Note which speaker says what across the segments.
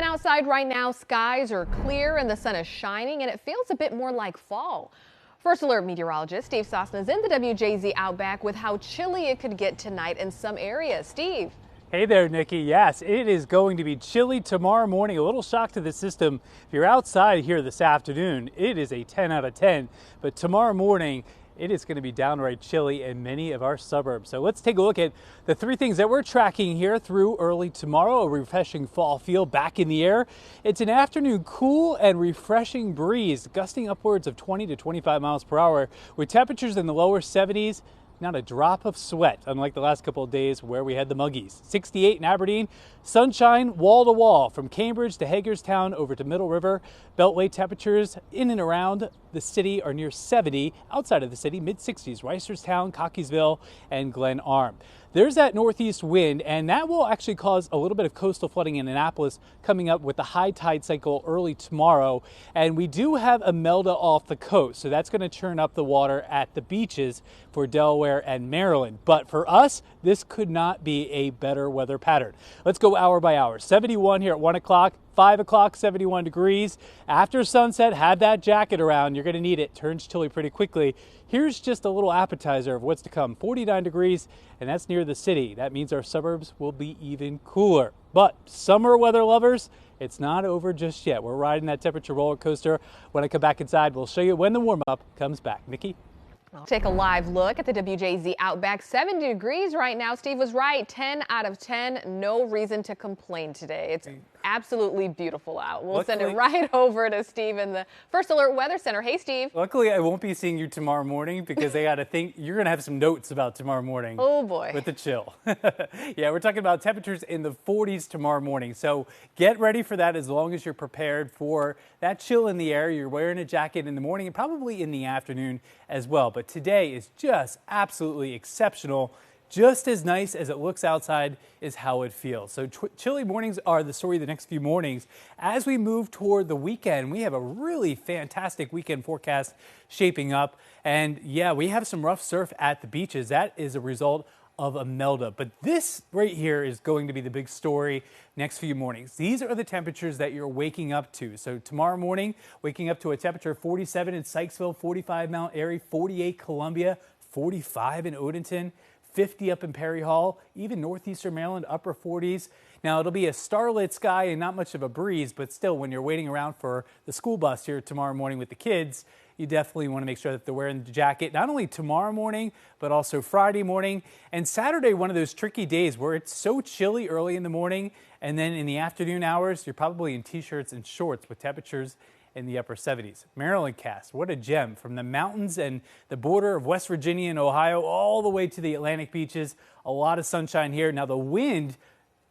Speaker 1: And outside right now, skies are clear and the sun is shining, and it feels a bit more like fall. First Alert meteorologist Steve Sosna is in the WJZ Outback with how chilly it could get tonight in some areas. Steve.
Speaker 2: Hey there, Nikki. Yes, it is going to be chilly tomorrow morning. A little shock to the system. If you're outside here this afternoon, it is a 10 out of 10. But tomorrow morning, it is going to be downright chilly in many of our suburbs. So let's take a look at the three things that we're tracking here through early tomorrow. A refreshing fall feel back in the air. It's an afternoon cool and refreshing breeze, gusting upwards of 20 to 25 miles per hour with temperatures in the lower 70s. Not a drop of sweat, unlike the last couple of days where we had the muggies. 68 in Aberdeen, sunshine wall to wall from Cambridge to Hagerstown over to Middle River. Beltway temperatures in and around the city are near 70. Outside of the city, mid-60s, Reisterstown, Cockeysville, and Glen Arm. There's that northeast wind, and that will actually cause a little bit of coastal flooding in Annapolis coming up with the high tide cycle early tomorrow. And we do have Imelda off the coast, so that's going to churn up the water at the beaches for Delaware and Maryland. But for us, this could not be a better weather pattern. Let's go hour by hour. 71 here at 1 o'clock. 5 o'clock, 71 degrees. After sunset, have that jacket around. You're going to need it. Turns chilly pretty quickly. Here's just a little appetizer of what's to come. 49 degrees, and that's near the city. That means our suburbs will be even cooler. But summer weather lovers, it's not over just yet. We're riding that temperature roller coaster. When I come back inside, we'll show you when the warm-up comes back. Nikki?
Speaker 1: I'll take a live look at the WJZ Outback. 70 degrees right now. Steve was right. 10 out of 10. No reason to complain today. It's absolutely beautiful out. We'll send it right over to Steve in the First Alert Weather Center. Hey, Steve.
Speaker 2: Luckily, I won't be seeing you tomorrow morning because they got to think you're going to have some notes about tomorrow morning.
Speaker 1: Oh, boy.
Speaker 2: With the chill. Yeah, we're talking about temperatures in the 40s tomorrow morning. So get ready for that as long as you're prepared for that chill in the air. You're wearing a jacket in the morning and probably in the afternoon as well. But today is just absolutely exceptional. Just as nice as it looks outside is how it feels. So chilly mornings are the story of the next few mornings. As we move toward the weekend, we have a really fantastic weekend forecast shaping up. And yeah, we have some rough surf at the beaches. That is a result of Imelda. But this right here is going to be the big story next few mornings. These are the temperatures that you're waking up to. So tomorrow morning, waking up to a temperature of 47 in Sykesville, 45 Mount Airy, 48 Columbia, 45 in Odenton. 50 up in Perry Hall, even northeastern Maryland, upper 40s. Now, it'll be a starlit sky and not much of a breeze, but still, when you're waiting around for the school bus here tomorrow morning with the kids, you definitely want to make sure that they're wearing the jacket, not only tomorrow morning, but also Friday morning. And Saturday, one of those tricky days where it's so chilly early in the morning, and then in the afternoon hours, you're probably in t-shirts and shorts with temperatures in the upper 70s. Maryland cast, what a gem. From the mountains and the border of West Virginia and Ohio all the way to the Atlantic beaches. A lot of sunshine here. Now the wind,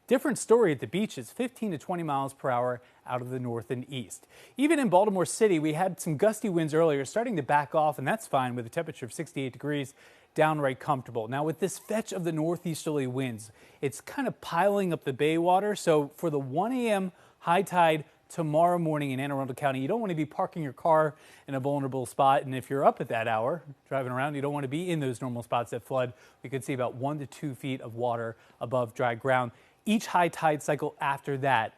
Speaker 2: different story at the beaches, 15 to 20 miles per hour out of the north and east. Even in Baltimore City, we had some gusty winds earlier, starting to back off, and that's fine with a temperature of 68 degrees, downright comfortable. Now with this fetch of the northeasterly winds, it's kind of piling up the bay water. So for the 1 a.m. high tide tomorrow morning in Anne Arundel County, you don't want to be parking your car in a vulnerable spot. And if you're up at that hour driving around, you don't want to be in those normal spots that flood. We could see about 1 to 2 feet of water above dry ground. Each high tide cycle after that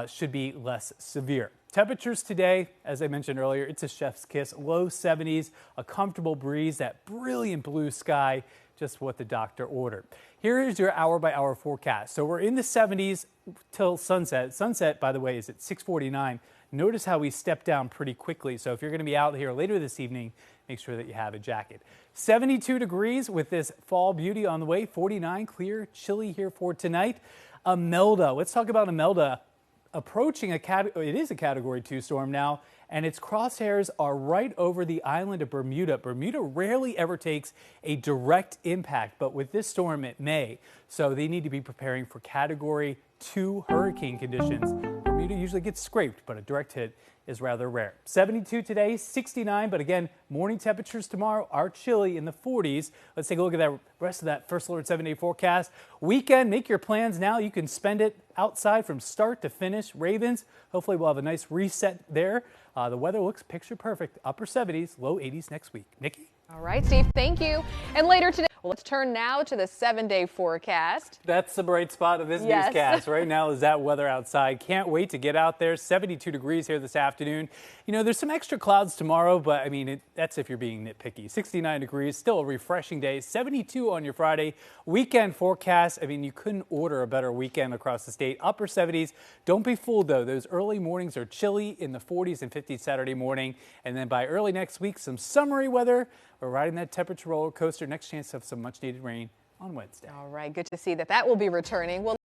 Speaker 2: should be less severe. Temperatures today, as I mentioned earlier, it's a chef's kiss. Low 70s, a comfortable breeze, that brilliant blue sky, just what the doctor ordered. Here is your hour-by-hour forecast. So we're in the 70s till sunset. Sunset, by the way, is at 6:49. Notice how we step down pretty quickly. So if you're going to be out here later this evening, make sure that you have a jacket. 72 degrees with this fall beauty on the way. 49, clear, chilly here for tonight. Imelda. Let's talk about Imelda. Approaching it is a Category 2 storm now, and its crosshairs are right over the island of Bermuda. Bermuda rarely ever takes a direct impact, but with this storm it may. So they need to be preparing for Category 2 hurricane conditions. Bermuda usually gets scraped, but a direct hit is rather rare. 72 today, 69, but again, morning temperatures tomorrow are chilly in the 40s. Let's take a look at that rest of that First Alert 7-day forecast. Weekend, make your plans now. You can spend it outside from start to finish. Ravens, hopefully we'll have a nice reset there. The weather looks picture perfect. Upper 70s, low 80s next week. Nikki?
Speaker 1: All right, Steve, thank you. And later today, Well, let's turn now to the 7-day forecast.
Speaker 2: That's the bright spot of this
Speaker 1: Yes.
Speaker 2: newscast right now is that weather outside. Can't wait to get out there. 72 degrees here this afternoon. You know, there's some extra clouds tomorrow, but I mean, that's if you're being nitpicky. 69 degrees, still a refreshing day. 72 on your Friday. Weekend forecast. I mean, you couldn't order a better weekend across the state. Upper 70s. Don't be fooled, though. Those early mornings are chilly in the 40s and 50s Saturday morning. And then by early next week, some summery weather. We're riding that temperature roller coaster. Next chance of some much needed rain on Wednesday.
Speaker 1: All right, good to see that will be returning. Well,